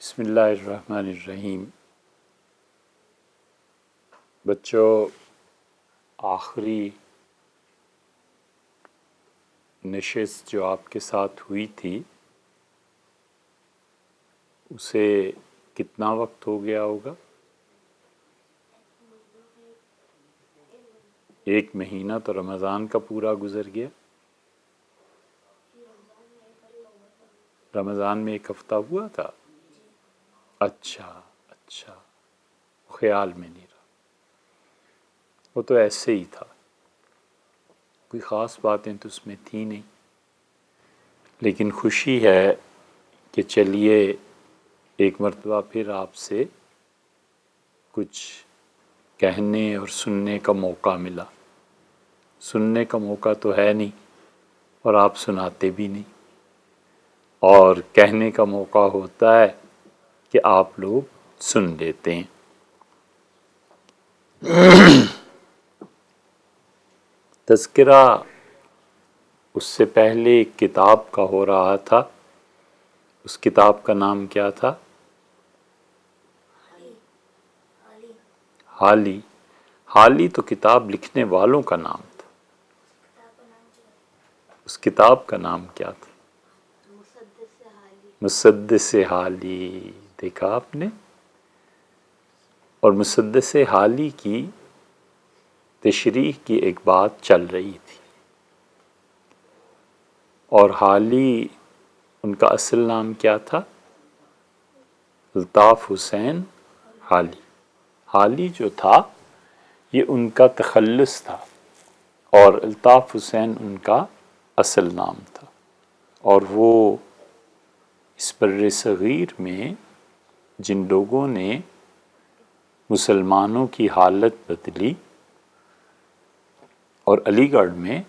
بسم اللہ الرحمن الرحیم۔ بچوں، آخری نشست جو آپ کے ساتھ ہوئی تھی اسے کتنا وقت ہو گیا ہوگا؟ 1 مہینہ تو رمضان کا پورا گزر گیا۔ رمضان میں 1 ہفتہ ہوا تھا؟ اچھا، خیال میں نہیں رہا، وہ تو ایسے ہی تھا، کوئی خاص باتیں تو اس میں تھی نہیں، لیکن خوشی ہے کہ چلیے ایک مرتبہ پھر آپ سے کچھ کہنے اور سننے کا موقع ملا۔ سننے کا موقع تو ہے نہیں اور آپ سناتے بھی نہیں، اور کہنے کا موقع ہوتا ہے کہ آپ لوگ سن لیتے ہیں۔ تذکرہ اس سے پہلے ایک کتاب کا ہو رہا تھا، اس کتاب کا نام کیا تھا؟ حالی۔ حالی تو کتاب لکھنے والوں کا نام تھا، اس کتاب کا نام کیا تھا؟ مسدس حالی۔ دیکھا آپ نے؟ اور مسدس حالی کی تشریح کی ایک بات چل رہی تھی، اور حالی ان کا اصل نام کیا تھا؟ الطاف حسین حالی۔ حالی جو تھا یہ ان کا تخلص تھا، اور الطاف حسین ان کا اصل نام تھا، اور وہ اس بر صغیر میں جن لوگوں نے مسلمانوں کی حالت بدلی، اور علی گڑھ میں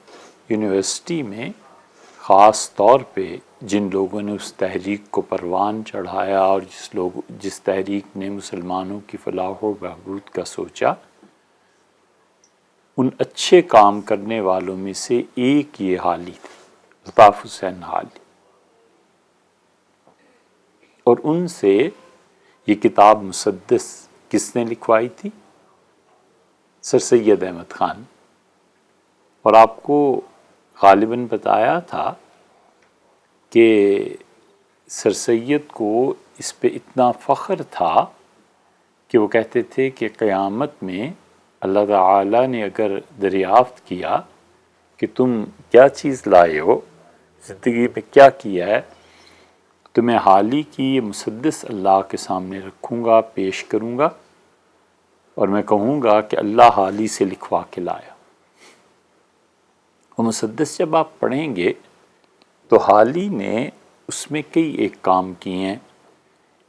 یونیورسٹی میں خاص طور پہ جن لوگوں نے اس تحریک کو پروان چڑھایا، اور جس تحریک نے مسلمانوں کی فلاح و بہبود کا سوچا، ان اچھے کام کرنے والوں میں سے ایک یہ حالی تھے، الطاف حسین حالی۔ اور ان سے یہ کتاب مسدس کس نے لکھوائی تھی؟ سر سید احمد خان۔ اور آپ کو غالباً بتایا تھا کہ سر سید کو اس پہ اتنا فخر تھا کہ وہ کہتے تھے کہ قیامت میں اللہ تعالیٰ نے اگر دریافت کیا کہ تم کیا چیز لائے ہو، زندگی میں کیا کیا ہے، تو میں حالی کی یہ مسدس اللہ کے سامنے رکھوں گا، پیش کروں گا، اور میں کہوں گا کہ اللہ حالی سے لکھوا کے لایا۔ وہ مسدس جب آپ پڑھیں گے تو حالی نے اس میں کئی ایک کام کیے ہیں۔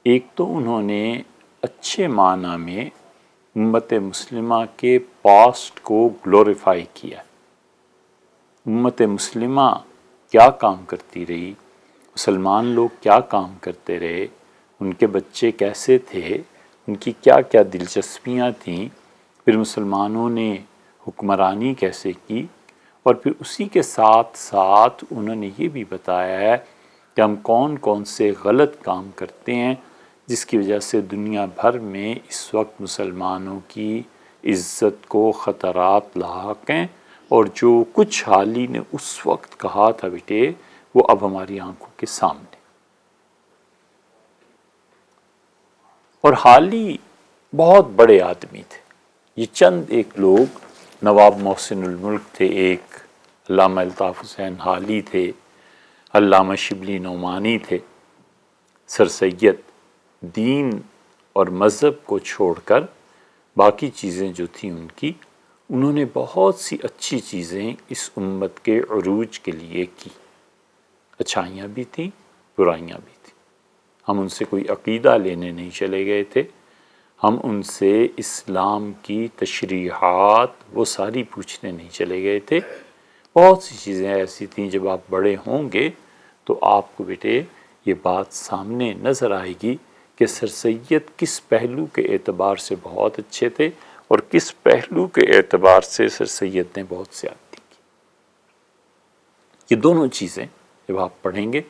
ایک تو انہوں نے اچھے معنی میں امت مسلمہ کے پاسٹ کو گلوریفائی کیا۔ امت مسلمہ کیا کام کرتی رہی، مسلمان لوگ کیا کام کرتے رہے، ان کے بچے کیسے تھے، ان کی کیا کیا دلچسپیاں تھیں، پھر مسلمانوں نے حکمرانی کیسے کی، اور پھر اسی کے ساتھ ساتھ انہوں نے یہ بھی بتایا ہے کہ ہم کون کون سے غلط کام کرتے ہیں جس کی وجہ سے دنیا بھر میں اس وقت مسلمانوں کی عزت کو خطرات لاحق ہیں، اور جو کچھ حالی نے اس وقت کہا تھا بیٹے وہ اب ہماری آنکھوں کے سامنے۔ اور حالی بہت بڑے آدمی تھے، یہ چند ایک لوگ، نواب محسن الملک تھے، ایک علامہ الطاف حسین حالی تھے، علامہ شبلی نعمانی تھے۔ سر سید دین اور مذہب کو چھوڑ کر باقی چیزیں جو تھیں ان کی، انہوں نے بہت سی اچھی چیزیں اس امت کے عروج کے لیے کی، اچھائیاں بھی تھیں، برائیاں بھی تھیں۔ ہم ان سے کوئی عقیدہ لینے نہیں چلے گئے تھے، ہم ان سے اسلام کی تشریحات وہ ساری پوچھنے نہیں چلے گئے تھے۔ بہت سی چیزیں ایسی تھیں جب آپ بڑے ہوں گے تو آپ کو بیٹے یہ بات سامنے نظر آئے گی کہ سر سید کس پہلو کے اعتبار سے بہت اچھے تھے اور کس پہلو کے اعتبار سے سر سید نے بہت زیادتی کی۔ یہ دونوں چیزیں جب آپ پڑھیں گے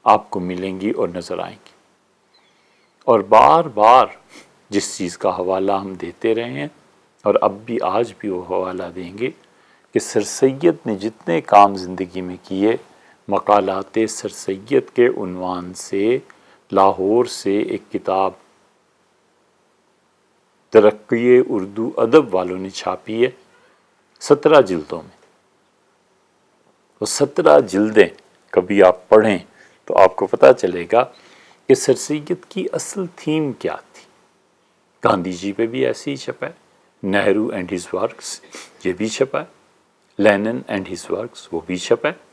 آپ کو ملیں گی اور نظر آئیں گی۔ اور بار بار جس چیز کا حوالہ ہم دیتے رہے ہیں اور اب بھی آج بھی وہ حوالہ دیں گے کہ سر سید نے جتنے کام زندگی میں کیے، مقالات سر سید کے عنوان سے لاہور سے ایک کتاب ترقی اردو ادب والوں نے چھاپی ہے 17 جلدوں میں۔ وہ 17 جلدیں کبھی آپ پڑھیں تو آپ کو پتہ چلے گا کہ سر سید کی اصل تھیم کیا تھی۔ گاندھی جی پہ بھی ایسے ہی چھپا ہے، نہرو اینڈ ہز ورکس یہ بھی چھپا ہے، لینن اینڈ ہز ورکس وہ بھی چھپا ہے۔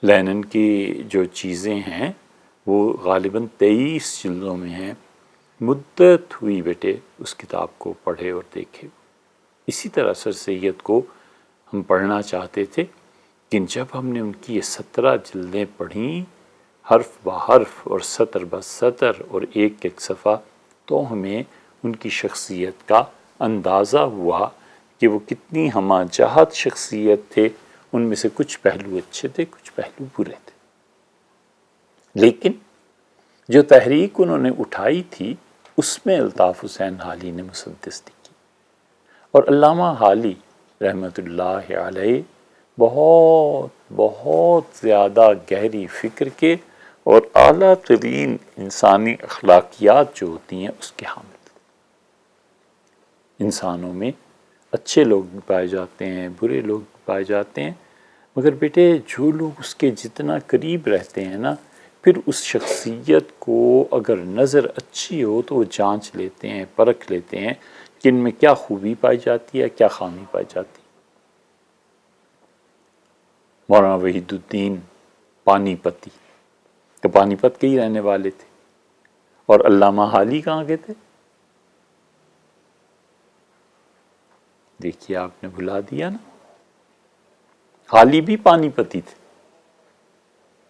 لینن کی جو چیزیں ہیں وہ غالباً 23 جلدوں میں ہیں۔ مدت ہوئی بیٹے اس کتاب کو پڑھے اور دیکھے۔ اسی طرح سر سید کو ہم پڑھنا چاہتے تھے، لیکن جب ہم نے ان کی یہ 17 جلدیں پڑھیں حرف بہ حرف اور سطر بہ سطر اور ایک ایک صفحہ، تو ہمیں ان کی شخصیت کا اندازہ ہوا کہ وہ کتنی ہمہ جہت شخصیت تھے۔ ان میں سے کچھ پہلو اچھے تھے، کچھ پہلو برے تھے، لیکن جو تحریک انہوں نے اٹھائی تھی اس میں الطاف حسین حالی نے مسدس کی، اور علامہ حالی رحمۃ اللہ علیہ بہت بہت زیادہ گہری فکر کے اور اعلیٰ ترین انسانی اخلاقیات جو ہوتی ہیں اس کے حامل۔ انسانوں میں اچھے لوگ بھی پائے جاتے ہیں، برے لوگ بھی پائے جاتے ہیں، مگر بیٹے جو لوگ اس کے جتنا قریب رہتے ہیں نا، پھر اس شخصیت کو اگر نظر اچھی ہو تو وہ جانچ لیتے ہیں، پرکھ لیتے ہیں کہ ان میں کیا خوبی پائی جاتی ہے، کیا خامی پائی جاتی ہے۔ مولانا وحید الدین پانی پتی تو پانی پت کے ہی رہنے والے تھے، اور علامہ حالی کہاں کے تھے؟ دیکھیے آپ نے بھلا دیا نا، حالی بھی پانی پتی تھے۔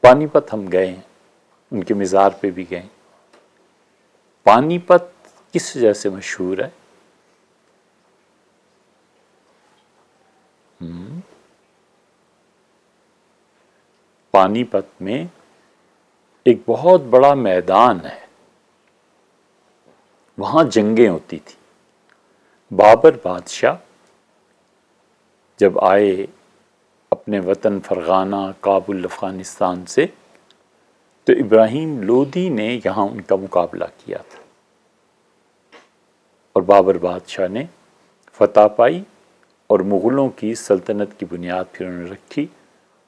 پانی پت ہم گئے ہیں، ان کے مزار پہ بھی گئے۔ پانی پت کس وجہ سے مشہور ہے؟ پانی پت میں ایک بہت بڑا میدان ہے، وہاں جنگیں ہوتی تھی۔ بابر بادشاہ جب آئے اپنے وطن فرغانہ کابل افغانستان سے، تو ابراہیم لودھی نے یہاں ان کا مقابلہ کیا تھا، اور بابر بادشاہ نے فتح پائی اور مغلوں کی سلطنت کی بنیاد پھر انہوں نے رکھی،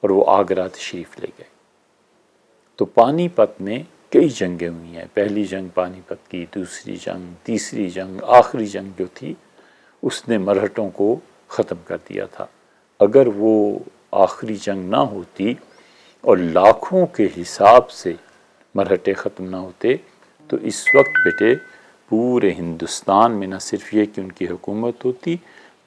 اور وہ آگرہ تشریف لے گئے۔ تو پانی پت میں کئی جنگیں ہوئی ہیں، پہلی جنگ پانی پت کی، دوسری جنگ، تیسری جنگ، آخری جنگ جو تھی اس نے مرہٹوں کو ختم کر دیا تھا۔ اگر وہ آخری جنگ نہ ہوتی اور لاکھوں کے حساب سے مرہٹے ختم نہ ہوتے تو اس وقت بیٹے پورے ہندوستان میں نہ صرف یہ کہ ان کی حکومت ہوتی،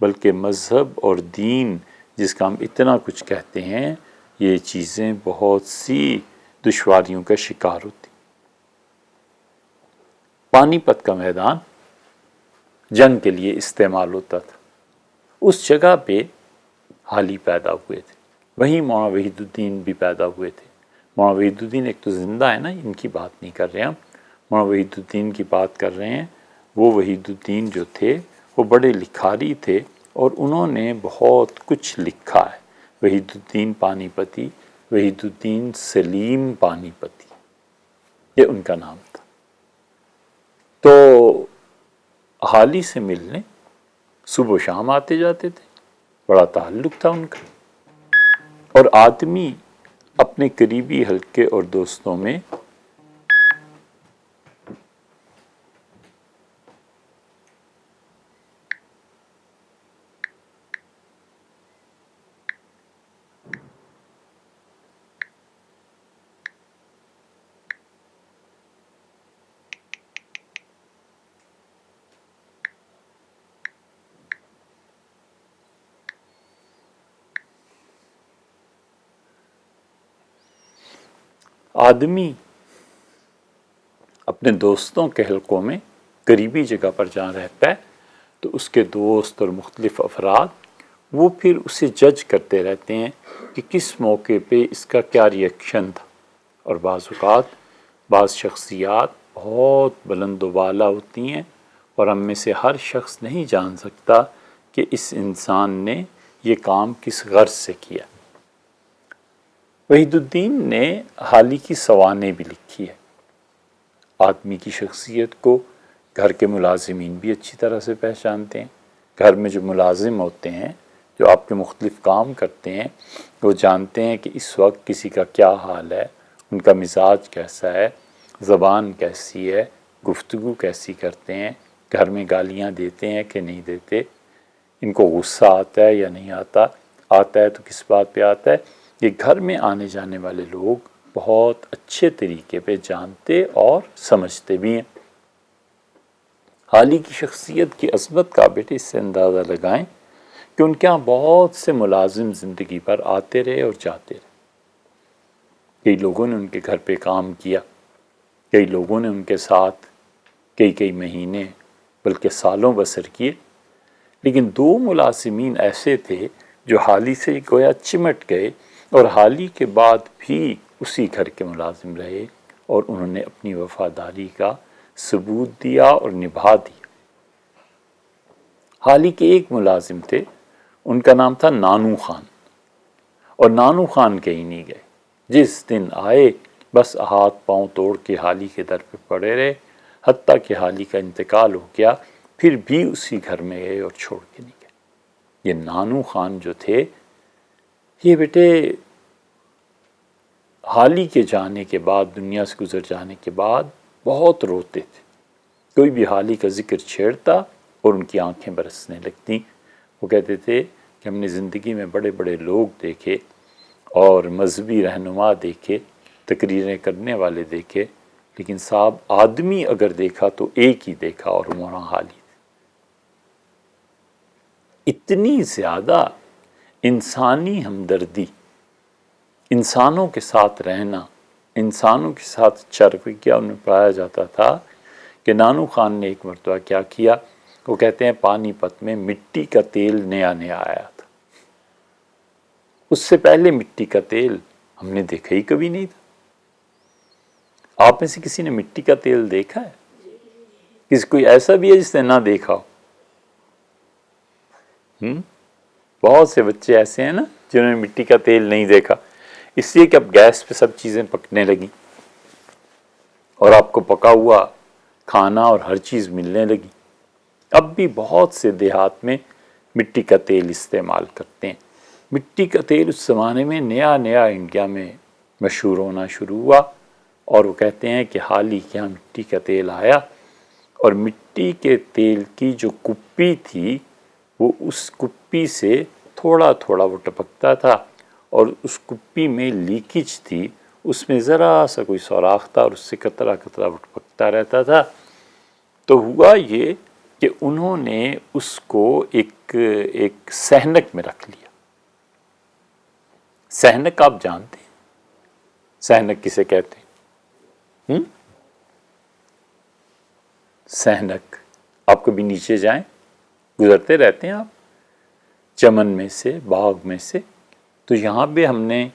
بلکہ مذہب اور دین جس کا ہم اتنا کچھ کہتے ہیں، یہ چیزیں بہت سی دشواریوں کا شکار ہوتی۔ پانی پت کا میدان جنگ کے لیے استعمال ہوتا تھا، اس جگہ پہ حالی پیدا ہوئے تھے، وہیں مولانا وحید الدین بھی پیدا ہوئے تھے۔ مولانا وحید الدین ایک تو زندہ ہے نا، ان کی بات نہیں کر رہے ہم، مولانا وحید الدین کی بات کر رہے ہیں۔ وہ وحید الدین جو تھے وہ بڑے لکھاری تھے، اور انہوں نے بہت کچھ لکھا ہے۔ وحید الدین پانی پتی، وحید الدین سلیم پانی پتی، یہ ان کا نام تھا۔ تو حالی سے ملنے صبح و شام آتے جاتے تھے، بڑا تعلق تھا ان کا، اور آدمی اپنے قریبی حلقے اور دوستوں میں آدمی اپنے دوستوں کے حلقوں میں قریبی جگہ پر جہاں رہتا ہے تو اس کے دوست اور مختلف افراد وہ پھر اسے جج کرتے رہتے ہیں کہ کس موقع پہ اس کا کیا ریئیکشن تھا، اور بعض اوقات بعض شخصیات بہت بلند و بالا ہوتی ہیں، اور ہم میں سے ہر شخص نہیں جان سکتا کہ اس انسان نے یہ کام کس غرض سے کیا۔ وحید الدین نے حالی کی سوانح بھی لکھی ہے۔ آدمی کی شخصیت کو گھر کے ملازمین بھی اچھی طرح سے پہچانتے ہیں۔ گھر میں جو ملازم ہوتے ہیں، جو آپ کے مختلف کام کرتے ہیں، وہ جانتے ہیں کہ اس وقت کسی کا کیا حال ہے، ان کا مزاج کیسا ہے، زبان کیسی ہے، گفتگو کیسی کرتے ہیں، گھر میں گالیاں دیتے ہیں کہ نہیں دیتے، ان کو غصہ آتا ہے یا نہیں آتا، آتا ہے تو کس بات پہ آتا ہے۔ یہ گھر میں آنے جانے والے لوگ بہت اچھے طریقے پہ جانتے اور سمجھتے بھی ہیں۔ حالی کی شخصیت کی عظمت کا بیٹے اس سے اندازہ لگائیں کہ ان کے ہاں بہت سے ملازم زندگی پر آتے رہے اور جاتے رہے۔ کئی لوگوں نے ان کے گھر پہ کام کیا، کئی لوگوں نے ان کے ساتھ کئی مہینے بلکہ سالوں بسر کیے، لیکن دو ملازمین ایسے تھے جو حالی سے گویا چمٹ گئے اور حالی کے بعد بھی اسی گھر کے ملازم رہے، اور انہوں نے اپنی وفاداری کا ثبوت دیا اور نبھا دیا۔ حالی کے ایک ملازم تھے، ان کا نام تھا نانو خان، اور نانو خان کہیں نہیں گئے۔ جس دن آئے بس ہاتھ پاؤں توڑ کے حالی کے در پہ پڑے رہے، حتیٰ کہ حالی کا انتقال ہو گیا، پھر بھی اسی گھر میں گئے اور چھوڑ کے نہیں گئے۔ یہ نانو خان جو تھے، یہ بیٹے حالی کے جانے کے بعد، دنیا سے گزر جانے کے بعد بہت روتے تھے۔ کوئی بھی حالی کا ذکر چھیڑتا اور ان کی آنکھیں برسنے لگتیں۔ وہ کہتے تھے کہ ہم نے زندگی میں بڑے بڑے لوگ دیکھے اور مذہبی رہنما دیکھے، تقریریں کرنے والے دیکھے، لیکن صاحب آدمی اگر دیکھا تو ایک ہی دیکھا، اور مولانا حالی۔ اتنی زیادہ انسانی ہمدردی، انسانوں کے ساتھ رہنا، انسانوں کے ساتھ چروکیا ان میں پایا جاتا تھا کہ نانو خان نے ایک مرتبہ کیا کیا، وہ کہتے ہیں پانی پت میں مٹی کا تیل نیا نیا آیا تھا۔ اس سے پہلے مٹی کا تیل ہم نے دیکھا ہی کبھی نہیں تھا۔ آپ میں سے کسی نے مٹی کا تیل دیکھا ہے؟ کسی کوئی ایسا بھی ہے جس نے نہ دیکھا ہو؟ بہت سے بچے ایسے ہیں نا جنہوں نے مٹی کا تیل نہیں دیکھا، اس لیے کہ اب گیس پہ سب چیزیں پکنے لگیں اور آپ کو پکا ہوا کھانا اور ہر چیز ملنے لگی۔ اب بھی بہت سے دیہات میں مٹی کا تیل استعمال کرتے ہیں۔ مٹی کا تیل اس زمانے میں نیا نیا انڈیا میں مشہور ہونا شروع ہوا، اور وہ کہتے ہیں کہ حالی کے یہاں مٹی کا تیل آیا، اور مٹی کے تیل کی جو کپی تھی، وہ اس کپی سے تھوڑا تھوڑا وہ ٹپکتا تھا، اور اس کپی میں لیکیج تھی، اس میں ذرا سا کوئی سوراخ تھا، اور اس سے قطرہ قطرہ وہ ٹپکتا رہتا تھا۔ تو ہوا یہ کہ انہوں نے اس کو ایک سہنک میں رکھ لیا۔ سہنک آپ جانتے ہیں؟ سہنک کسے کہتے ہیں؟ سہنک، آپ کبھی نیچے جائیں، گزرتے رہتے ہیں آپ چمن میں سے، باغ میں سے، تو یہاں پہ ہم نے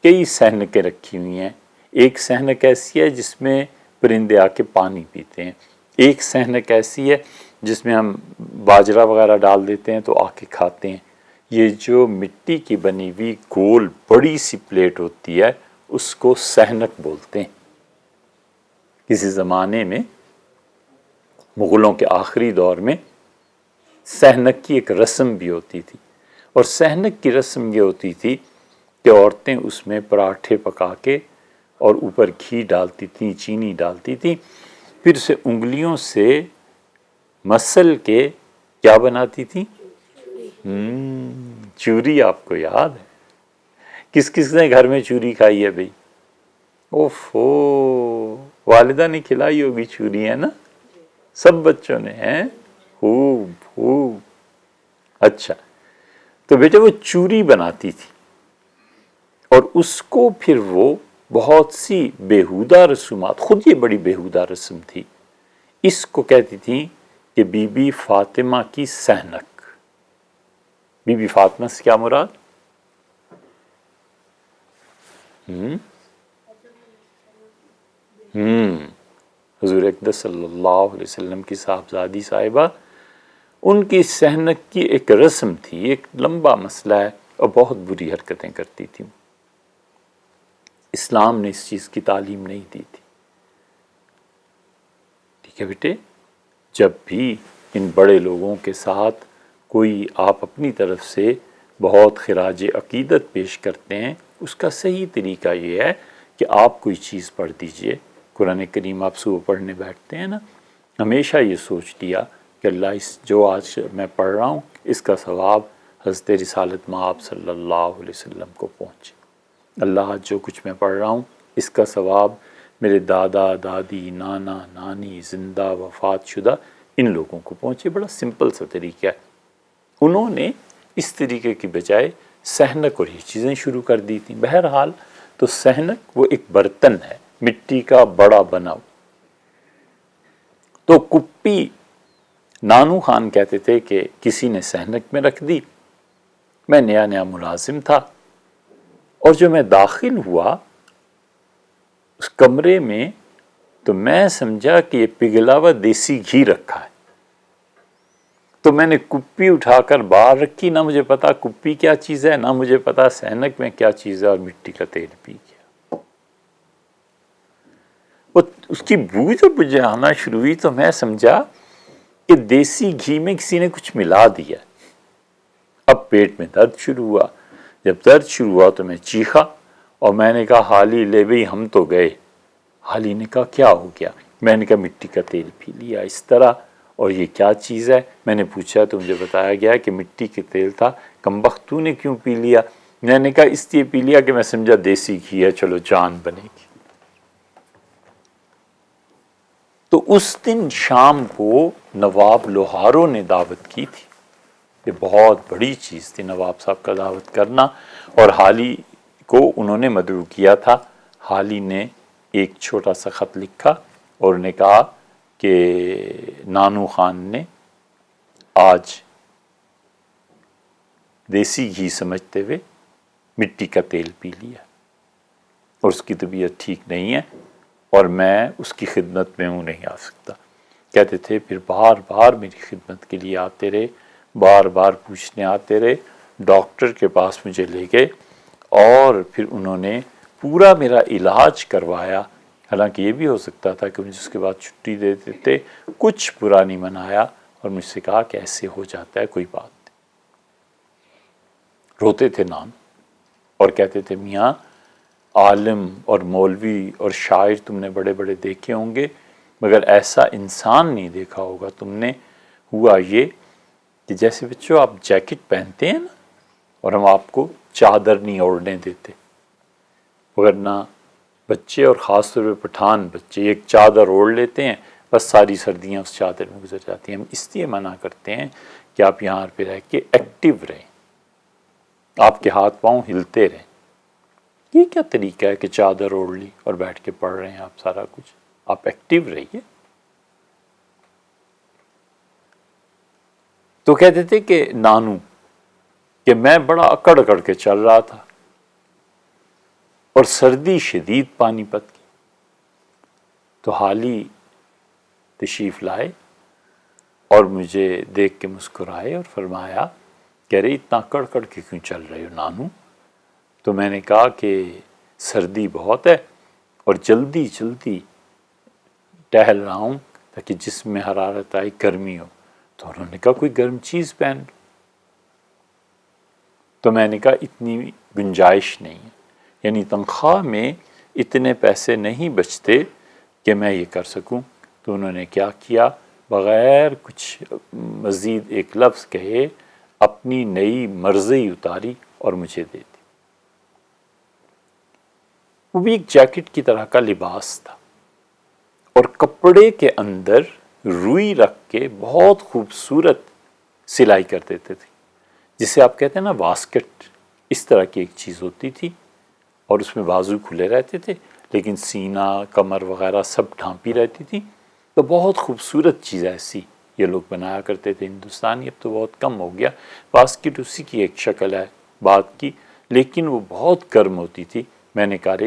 کئی سہنکیں رکھی ہوئی ہیں۔ ایک سہنک ایسی ہے جس میں پرندے آ کے پانی پیتے ہیں، ایک سہنک ایسی ہے جس میں ہم باجرہ وغیرہ ڈال دیتے ہیں تو آ کے کھاتے ہیں۔ یہ جو مٹی کی بنی ہوئی گول بڑی سی پلیٹ ہوتی ہے، اس کو سہنک بولتے ہیں۔ کسی زمانے میں مغلوں کے آخری دور میں سہنک کی ایک رسم بھی ہوتی تھی، اور سہنک کی رسم یہ ہوتی تھی کہ عورتیں اس میں پراٹھے پکا کے اور اوپر گھی ڈالتی تھیں، چینی ڈالتی تھیں، پھر سے انگلیوں سے مسل کے کیا بناتی تھیں؟ چوری۔ آپ کو یاد ہے؟ کس کس نے گھر میں چوری کھائی ہے بھئی؟ اوفو، والدہ نے کھلائی ہوگی چوری، ہے نا؟ سب بچوں نے ہیں، خوب خوب۔ اچھا، تو بیٹے وہ چوری بناتی تھی، اور اس کو پھر وہ بہت سی بیہودہ رسومات، خود یہ بڑی بیہودہ رسم تھی، اس کو کہتی تھی کہ بی بی فاطمہ کی سہنک۔ بی بی فاطمہ سے کیا مراد؟ حضور اقدس صلی اللہ علیہ وسلم کی صاحبزادی صاحبہ، ان کی سحنک کی ایک رسم تھی، ایک لمبا مسئلہ ہے، اور بہت بری حرکتیں کرتی تھیں۔ اسلام نے اس چیز کی تعلیم نہیں دی تھی۔ ٹھیک ہے بیٹے، جب بھی ان بڑے لوگوں کے ساتھ کوئی آپ اپنی طرف سے بہت خراج عقیدت پیش کرتے ہیں، اس کا صحیح طریقہ یہ ہے کہ آپ کوئی چیز پڑھ دیجئے۔ قرآن کریم آپ صبح پڑھنے بیٹھتے ہیں نا، ہمیشہ یہ سوچ لیا کہ اللہ اس جو آج میں پڑھ رہا ہوں اس کا ثواب حضرت رسالت مآب صلی اللہ علیہ وسلم کو پہنچے۔ اللہ آج جو کچھ میں پڑھ رہا ہوں اس کا ثواب میرے دادا دادی نانا نانی زندہ وفات شدہ ان لوگوں کو پہنچے۔ بڑا سمپل سا طریقہ ہے۔ انہوں نے اس طریقے کی بجائے سحنک اور یہ چیزیں شروع کر دی تھیں۔ بہرحال تو سحنک وہ ایک برتن ہے مٹی کا بڑا بنا۔ تو کپی نانو خان کہتے تھے کہ کسی نے سحنک میں رکھ دی، میں نیا نیا ملازم تھا، اور جو میں داخل ہوا اس کمرے میں تو میں سمجھا کہ یہ پگھلا ہوا دیسی گھی رکھا ہے۔ تو میں نے کپی اٹھا کر باہر رکھی، نہ مجھے پتا کپی کیا چیز ہے، نہ مجھے پتا سحنک میں کیا چیز ہے، اور مٹی کا تیل پی گیا۔ وہ اس کی بو جب مجھے آنا شروع ہوئی تو میں سمجھا کہ دیسی گھی میں کسی نے کچھ ملا دیا۔ اب پیٹ میں درد شروع ہوا۔ جب درد شروع ہوا تو میں چیخا، اور میں نے کہا حالی لے بھئی ہم تو گئے۔ حالی نے کہا کیا ہو گیا؟ میں نے کہا مٹی کا تیل پی لیا اس طرح، اور یہ کیا چیز ہے؟ میں نے پوچھا تو مجھے بتایا گیا کہ مٹی کے تیل تھا۔ کمبخت تو نے کیوں پی لیا؟ میں نے کہا اس لیے پی لیا کہ میں سمجھا دیسی گھی ہے، چلو جان بنے گی۔ تو اس دن شام کو نواب لوہارو نے دعوت کی تھی۔ یہ بہت بڑی چیز تھی نواب صاحب کا دعوت کرنا، اور حالی کو انہوں نے مدعو کیا تھا۔ حالی نے ایک چھوٹا سا خط لکھا اور نے کہا کہ نانو خان نے آج دیسی گھی سمجھتے ہوئے مٹی کا تیل پی لیا، اور اس کی طبیعت ٹھیک نہیں ہے، اور میں اس کی خدمت میں ہوں نہیں آ سکتا۔ کہتے تھے پھر بار بار میری خدمت کے لیے آتے رہے، بار بار پوچھنے آتے رہے، ڈاکٹر کے پاس مجھے لے گئے، اور پھر انہوں نے پورا میرا علاج کروایا۔ حالانکہ یہ بھی ہو سکتا تھا کہ مجھے اس کے بعد چھٹی دے دیتے، کچھ برا نہیں منایا، اور مجھ سے کہا کہ ایسے ہو جاتا ہے، کوئی بات نہیں۔ روتے تھے نان، اور کہتے تھے میاں عالم اور مولوی اور شاعر تم نے بڑے بڑے دیکھے ہوں گے، مگر ایسا انسان نہیں دیکھا ہوگا تم نے۔ ہوا یہ کہ جیسے بچوں آپ جیکٹ پہنتے ہیں نا، اور ہم آپ کو چادر نہیں اوڑھنے دیتے، ورنہ بچے اور خاص طور پہ پٹھان بچے ایک چادر اوڑھ لیتے ہیں، بس ساری سردیاں اس چادر میں گزر جاتی ہیں۔ ہم اس لیے منع کرتے ہیں کہ آپ یہاں پہ رہ کے ایکٹیو رہیں، آپ کے ہاتھ پاؤں ہلتے رہیں۔ یہ کیا طریقہ ہے کہ چادر اوڑھ لی اور بیٹھ کے پڑھ رہے ہیں آپ سارا کچھ؟ آپ ایکٹیو رہیے۔ تو کہتے تھے کہ نانو کہ میں بڑا اکڑ اکڑ کے چل رہا تھا، اور سردی شدید پانی پت کی، تو حالی تشریف لائے اور مجھے دیکھ کے مسکرائے اور فرمایا کہہ رہے اتنا کڑ کڑ کے کیوں چل رہے ہو نانو؟ تو میں نے کہا کہ سردی بہت ہے اور جلدی جلدی ٹہل رہا ہوں تاکہ جسم میں حرارت آئے، گرمی ہو۔ تو انہوں نے کہا کوئی گرم چیز پہن لو۔ تو میں نے کہا اتنی گنجائش نہیں ہے، یعنی تنخواہ میں اتنے پیسے نہیں بچتے کہ میں یہ کر سکوں۔ تو انہوں نے کیا کیا، بغیر کچھ مزید ایک لفظ کہے اپنی نئی مرضی اتاری اور مجھے دے دی۔ وہ بھی ایک جیکٹ کی طرح کا لباس تھا، اور کپڑے کے اندر روئی رکھ کے بہت خوبصورت سلائی کر دیتے تھے، جسے آپ کہتے ہیں نا واسکٹ، اس طرح کی ایک چیز ہوتی تھی، اور اس میں بازو کھلے رہتے تھے لیکن سینہ کمر وغیرہ سب ڈھانپی رہتی تھی۔ تو بہت خوبصورت چیز ایسی یہ لوگ بنایا کرتے تھے ہندوستانی، اب تو بہت کم ہو گیا۔ واسکٹ اسی کی ایک شکل ہے بات کی، لیکن وہ بہت گرم ہوتی تھی۔ میں نے کہا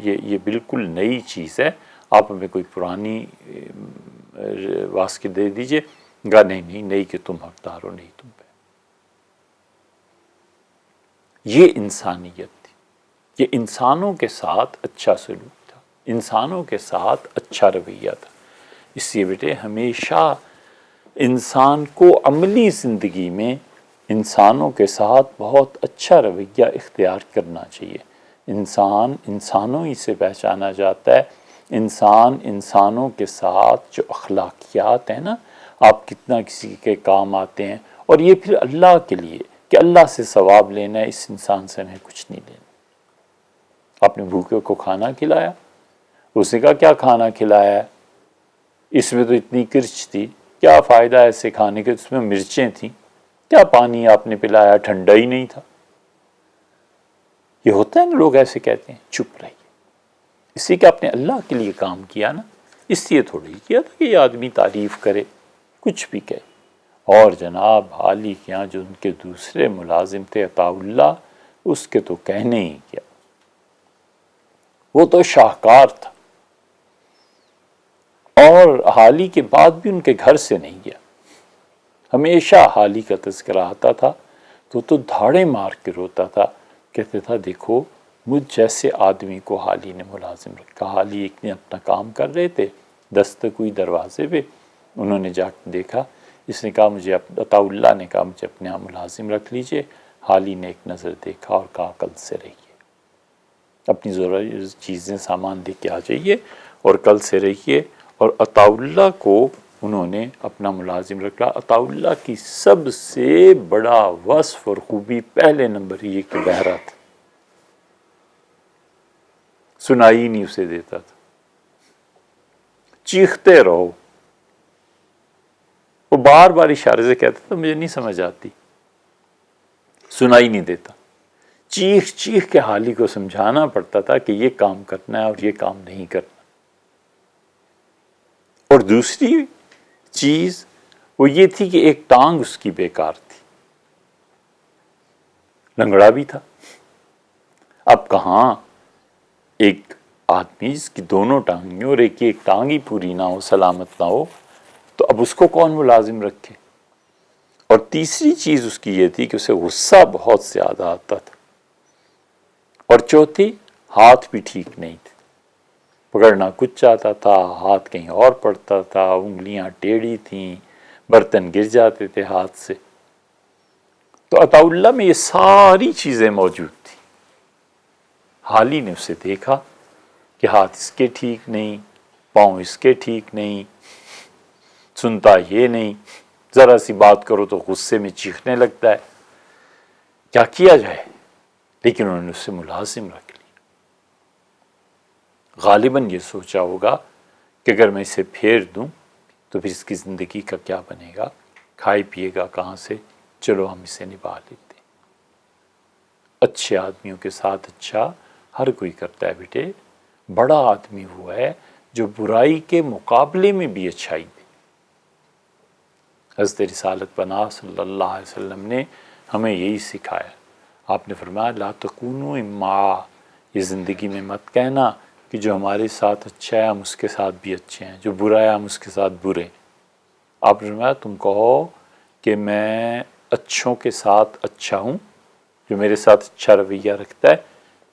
یہ بالکل نئی چیز ہے، آپ ہمیں کوئی پرانی واسطے دے دیجئے گا، نہیں نہیں کہ تم حقدار ہو، نہیں تم پہ۔ یہ انسانیت تھی، یہ انسانوں کے ساتھ اچھا سلوک تھا، انسانوں کے ساتھ اچھا رویہ تھا۔ اس لیے بیٹے ہمیشہ انسان کو عملی زندگی میں انسانوں کے ساتھ بہت اچھا رویہ اختیار کرنا چاہیے۔ انسان انسانوں ہی سے پہچانا جاتا ہے۔ انسان انسانوں کے ساتھ جو اخلاقیات ہیں نا، آپ کتنا کسی کے کام آتے ہیں، اور یہ پھر اللہ کے لیے کہ اللہ سے ثواب لینا ہے، اس انسان سے ہمیں کچھ نہیں لینا۔ آپ نے بھوکے کو کھانا کھلایا، اس نے کہا کیا کھانا کھلایا ہے، اس میں تو اتنی کرچ تھی، کیا فائدہ ایسے کھانے کے، اس میں مرچیں تھیں، کیا پانی آپ نے پلایا، ٹھنڈا ہی نہیں تھا۔ یہ ہوتا ہے نا، لوگ ایسے کہتے ہیں، چپ رہیے، اسی کہ آپ نے اللہ کے لیے کام کیا نا، اس لیے تھوڑی کیا تھا کہ یہ آدمی تعریف کرے، کچھ بھی کہے۔ اور جناب حالی کے یہاں جو ان کے دوسرے ملازم تھے عطا اللہ، اس کے تو کہنے ہی کیا، وہ تو شاہکار تھا، اور حالی کے بعد بھی ان کے گھر سے نہیں گیا۔ ہمیشہ حالی کا تذکرہ آتا تھا تو دھاڑے مار کے روتا تھا، کہتے تھا دیکھو مجھ جیسے آدمی کو حالی نے ملازم رکھا۔ حالی ایک نے اپنا کام کر رہے تھے، دستک ہوئی دروازے پہ، انہوں نے جا کے دیکھا، اس نے کہا مجھے، عطا اللہ نے کہا مجھے اپنے یہاں ملازم رکھ لیجئے۔ حالی نے ایک نظر دیکھا اور کہا کل سے رہیے، اپنی ضروری چیزیں سامان لے کے آ جائیے اور کل سے رہیے۔ اور عطا اللہ کو انہوں نے اپنا ملازم رکھا۔ عطا اللہ کی سب سے بڑا وصف اور خوبی پہلے نمبر یہ کہ بہرا تھا، سنائی نہیں اسے دیتا تھا، چیختے رہو، وہ بار بار اشارے سے کہتا تھا مجھے نہیں سمجھ آتی، سنائی نہیں دیتا، چیخ چیخ کے حالی کو سمجھانا پڑتا تھا کہ یہ کام کرنا ہے اور یہ کام نہیں کرنا۔ اور دوسری چیز وہ یہ تھی کہ ایک ٹانگ اس کی بیکار تھی، لنگڑا بھی تھا۔ اب کہاں ایک آدمی جس کی دونوں ٹانگیں اور ایک ٹانگ ہی پوری نہ ہو، سلامت نہ ہو، تو اب اس کو کون ملازم رکھے؟ اور تیسری چیز اس کی یہ تھی کہ اسے غصہ بہت زیادہ آتا تھا، اور چوتھی ہاتھ بھی ٹھیک نہیں تھے، پکڑنا کچھ چاہتا تھا، ہاتھ کہیں اور پڑتا تھا، انگلیاں ٹیڑھی تھیں، برتن گر جاتے تھے ہاتھ سے۔ تو عطا اللہ میں یہ ساری چیزیں موجود تھیں۔ حالی نے اسے دیکھا کہ ہاتھ اس کے ٹھیک نہیں، پاؤں اس کے ٹھیک نہیں، سنتا یہ نہیں، ذرا سی بات کرو تو غصے میں چیخنے لگتا ہے، کیا کیا جائے؟ لیکن انہوں نے اسے ملازم رکھ لیا۔ غالباً یہ سوچا ہوگا کہ اگر میں اسے پھیر دوں تو پھر اس کی زندگی کا کیا بنے گا، کھائے پیے گا کہاں سے، چلو ہم اسے نبھا لیتے ہیں۔ اچھے آدمیوں کے ساتھ اچھا ہر کوئی کرتا ہے بیٹے، بڑا آدمی وہ ہے جو برائی کے مقابلے میں بھی اچھائی دے۔ حضرت رسالت پناہ صلی اللہ علیہ وسلم نے ہمیں یہی سکھایا۔ آپ نے فرمایا لا تکونوا اما، یہ زندگی میں مت کہنا کہ جو ہمارے ساتھ اچھا ہے ہم اس کے ساتھ بھی اچھے ہیں، جو برا ہے ہم اس کے ساتھ برے۔ آپ نے فرمایا تم کہو کہ میں اچھوں کے ساتھ اچھا ہوں، جو میرے ساتھ اچھا رویہ رکھتا ہے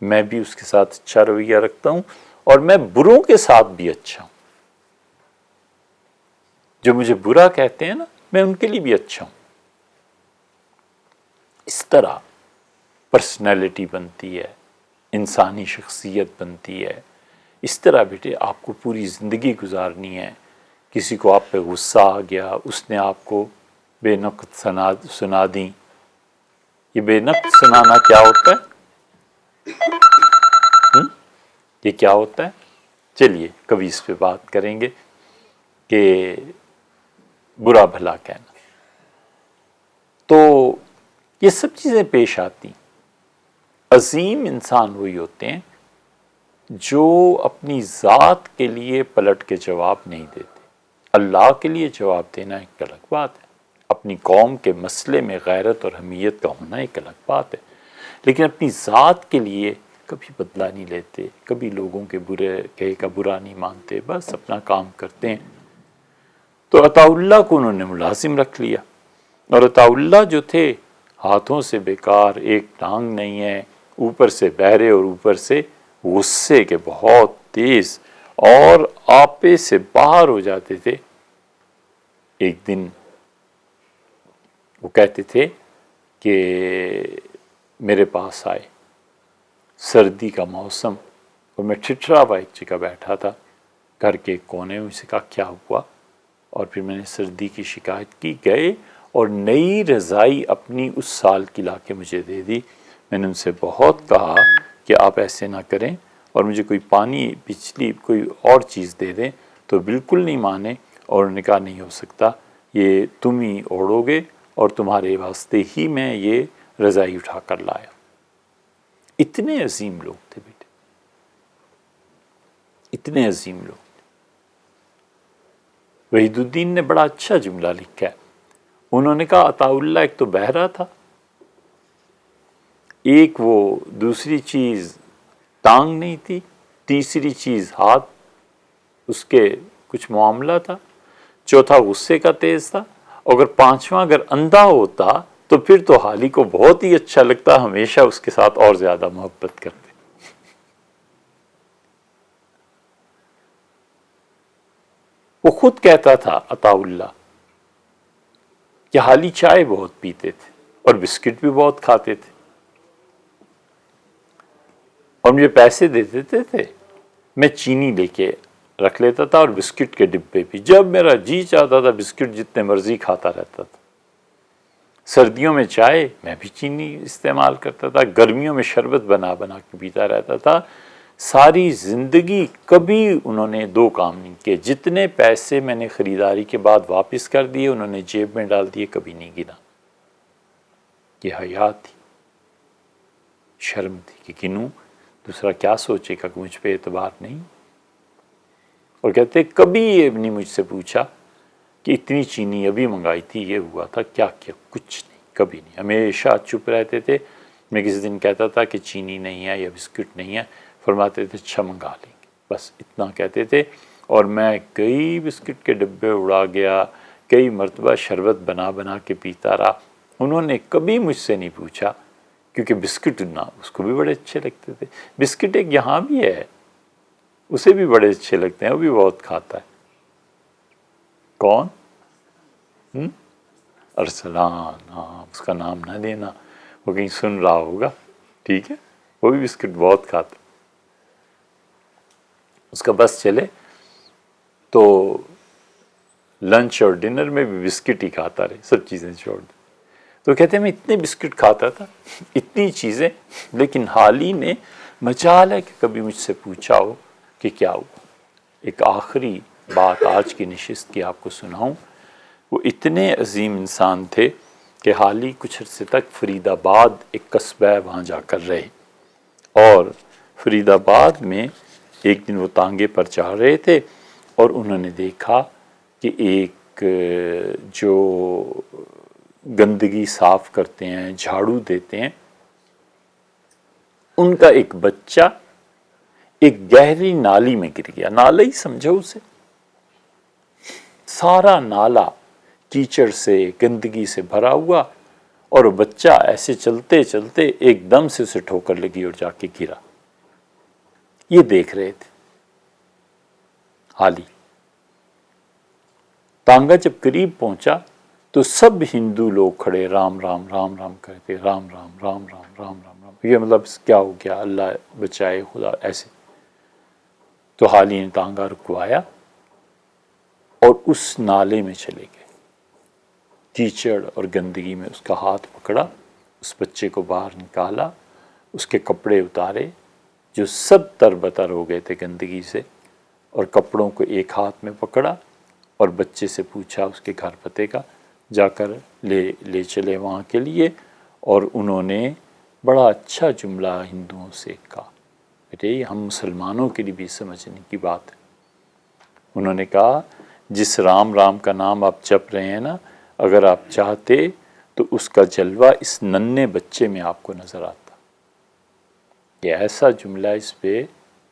میں بھی اس کے ساتھ اچھا رویہ رکھتا ہوں، اور میں بروں کے ساتھ بھی اچھا ہوں، جو مجھے برا کہتے ہیں نا میں ان کے لیے بھی اچھا ہوں۔ اس طرح پرسنالٹی بنتی ہے، انسانی شخصیت بنتی ہے۔ اس طرح بیٹے آپ کو پوری زندگی گزارنی ہے۔ کسی کو آپ پہ غصہ آ گیا، اس نے آپ کو بے نقد سنا دیں۔ یہ بے نقد سنانا کیا ہوتا ہے؟ یہ کیا ہوتا ہے؟ چلیے کبھی اس پہ بات کریں گے کہ برا بھلا کہنا۔ تو یہ سب چیزیں پیش آتی۔ عظیم انسان وہی ہوتے ہیں جو اپنی ذات کے لیے پلٹ کے جواب نہیں دیتے۔ اللہ کے لیے جواب دینا ایک الگ بات ہے، اپنی قوم کے مسئلے میں غیرت اور حمیت کا ہونا ایک الگ بات ہے، لیکن اپنی ذات کے لیے کبھی بدلہ نہیں لیتے، کبھی لوگوں کے برے کہے کا برا نہیں مانتے، بس اپنا کام کرتے ہیں۔ تو عطا اللہ کو انہوں نے ملازم رکھ لیا، اور عطا اللہ جو تھے ہاتھوں سے بیکار، ایک ٹانگ نہیں ہے، اوپر سے بہرے اور اوپر سے غصے کے بہت تیز، اور آپے سے باہر ہو جاتے تھے۔ ایک دن وہ کہتے تھے کہ میرے پاس آئے، سردی کا موسم، اور میں ٹھٹھرا ہوا ایک جگہ بیٹھا تھا گھر کے کونے میں، مجھ سے کہا کیا ہوا، اور پھر میں نے سردی کی شکایت کی، گئے اور نئی رضائی اپنی اس سال کی لا کے مجھے دے دی۔ میں نے ان سے بہت کہا کہ آپ ایسے نہ کریں، اور مجھے کوئی پانی بجلی کوئی اور چیز دے دیں، تو بالکل نہیں مانے، اور انہوں نے کہا نہیں ہو سکتا، یہ تم ہی اوڑھو گے، اور تمہارے واسطے ہی میں یہ رضائی اٹھا کر لایا۔ اتنے عظیم لوگ تھے بیٹے، اتنے عظیم لوگ۔ وحید الدین نے بڑا اچھا جملہ لکھا ہے، انہوں نے کہا عطا اللہ ایک تو بہرا تھا، ایک وہ دوسری چیز ٹانگ نہیں تھی، تیسری چیز ہاتھ اس کے کچھ معاملہ تھا، چوتھا غصے کا تیز تھا، اگر پانچواں اگر اندھا ہوتا تو پھر تو حالی کو بہت ہی اچھا لگتا، ہمیشہ اس کے ساتھ اور زیادہ محبت کرتے۔ وہ خود کہتا تھا عطا اللہ کہ حالی چائے بہت پیتے تھے اور بسکٹ بھی بہت کھاتے تھے، اور مجھے پیسے دے دیتے تھے، میں چینی لے کے رکھ لیتا تھا اور بسکٹ کے ڈبے بھی، جب میرا جی چاہتا تھا بسکٹ جتنے مرضی کھاتا رہتا تھا۔ سردیوں میں چائے میں بھی چینی استعمال کرتا تھا، گرمیوں میں شربت بنا بنا کے پیتا رہتا تھا۔ ساری زندگی کبھی انہوں نے دو کام نہیں کیے، جتنے پیسے میں نے خریداری کے بعد واپس کر دیے انہوں نے جیب میں ڈال دیے، کبھی نہیں گنا۔ یہ حیا تھی، شرم تھی کہ گنوں، دوسرا کیا سوچے گا کہ مجھ پہ اعتبار نہیں۔ اور کہتے کبھی یہ نہیں مجھ سے پوچھا کہ اتنی چینی ابھی منگائی تھی، یہ ہوا تھا، کیا کیا، کچھ نہیں، کبھی نہیں، ہمیشہ چپ رہتے تھے۔ میں کسی دن کہتا تھا کہ چینی نہیں ہے یا بسکٹ نہیں ہے، فرماتے تھے اچھا منگا لیں گے، بس اتنا کہتے تھے۔ اور میں کئی بسکٹ کے ڈبے اڑا گیا، کئی مرتبہ شربت بنا بنا کے پیتا رہا، انہوں نے کبھی مجھ سے نہیں پوچھا، کیونکہ بسکٹ نہ اس کو بھی بڑے اچھے لگتے تھے۔ بسکٹ ایک یہاں بھی ہے، اسے بھی بڑے اچھے لگتے ہیں، وہ بھی بہت کھاتا ہے۔ کون؟ ارسلان، ہاں، اس کا نام نہ لینا، وہ کہیں سن رہا ہوگا، ٹھیک ہے، وہ بھی بسکٹ بہت کھاتا، اس کا بس چلے تو لنچ اور ڈنر میں بھی بسکٹ ہی کھاتا رہے، سب چیزیں چھوڑ دیں۔ تو کہتے ہیں میں اتنے بسکٹ کھاتا تھا، اتنی چیزیں، لیکن حالی نے مجال ہے کہ کبھی مجھ سے پوچھا ہو کہ کیا ہوا۔ ایک آخری بات آج کی نشست کی آپ کو سناؤں، وہ اتنے عظیم انسان تھے کہ حالی کچھ عرصے تک فرید آباد ایک قصبہ ہے وہاں جا کر رہے، اور فرید آباد میں ایک دن وہ تانگے پر چڑھ رہے تھے اور انہوں نے دیکھا کہ ایک جو گندگی صاف کرتے ہیں، جھاڑو دیتے ہیں، ان کا ایک بچہ ایک گہری نالی میں گر گیا، نالہ ہی سمجھو اسے، سارا نالا کیچڑ سے گندگی سے بھرا ہوا، اور وہ بچہ ایسے چلتے چلتے ایک دم سے اسے ٹھوکر لگی اور جا کے گرا۔ یہ دیکھ رہے تھے حالی۔ تانگا جب قریب پہنچا تو سب ہندو لوگ کھڑے رام رام رام رام کرتے، رام رام رام رام رام رام رام، یہ مطلب کیا ہو گیا، اللہ بچائے، خدا، ایسے۔ تو حالی نے تانگا رکوایا اور اس نالے میں چلے گئے، کیچڑ اور گندگی میں اس کا ہاتھ پکڑا، اس بچے کو باہر نکالا، اس کے کپڑے اتارے جو سب تر بتر ہو گئے تھے گندگی سے، اور کپڑوں کو ایک ہاتھ میں پکڑا اور بچے سے پوچھا اس کے گھر پتے کا، جا کر لے چلے وہاں کے لیے۔ اور انہوں نے بڑا اچھا جملہ ہندوؤں سے کہا، بیٹے یہ ہم مسلمانوں کے لیے بھی سمجھنے کی بات ہے۔ انہوں نے کہا جس رام رام کا نام آپ جپ رہے ہیں نا، اگر آپ چاہتے تو اس کا جلوہ اس ننھے بچے میں آپ کو نظر آتا، یہ ایسا جملہ، اس پہ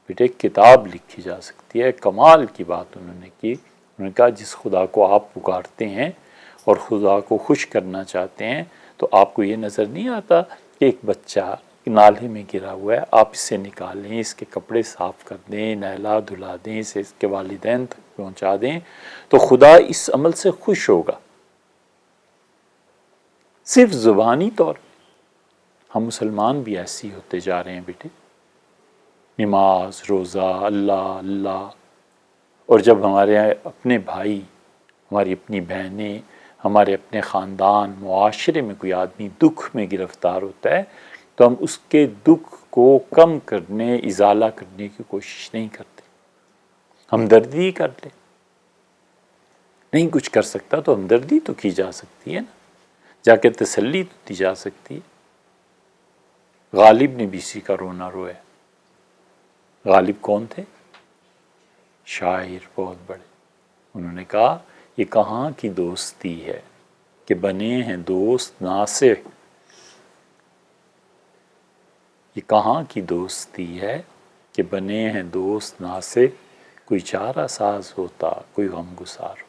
بیٹے کتاب لکھی جا سکتی ہے۔ کمال کی بات انہوں نے کی۔ انہوں نے کہا جس خدا کو آپ پکارتے ہیں اور خدا کو خوش کرنا چاہتے ہیں، تو آپ کو یہ نظر نہیں آتا کہ ایک بچہ نالے میں گرا ہوا ہے، آپ اسے نکالیں، اس کے کپڑے صاف کر دیں، نہلا دھلا دیں، اسے اس کے والدین تک پہنچا دیں، تو خدا اس عمل سے خوش ہوگا۔ صرف زبانی طور پہ ہم مسلمان بھی ایسے ہی ہوتے جا رہے ہیں بیٹے، نماز روزہ اللہ اللہ، اور جب ہمارے اپنے بھائی، ہماری اپنی بہنیں، ہمارے اپنے خاندان، معاشرے میں کوئی آدمی دکھ میں گرفتار ہوتا ہے تو ہم اس کے دکھ کو کم کرنے، ازالہ کرنے کی کوشش نہیں کرتے، ہمدردی کر لیں۔ نہیں کچھ کر سکتا تو ہمدردی تو کی جا سکتی ہے نا، جا کے تسلی تو دی جا سکتی ہے۔ غالب نے بھی اسی کا رونا رویا۔ غالب کون تھے؟ شاعر بہت بڑے۔ انہوں نے کہا یہ کہاں کی دوستی ہے کہ بنے ہیں دوست ناصح، یہ کہاں کی دوستی ہے کہ بنے ہیں دوست ناصح، کوئی چارہ ساز ہوتا کوئی غم گسار۔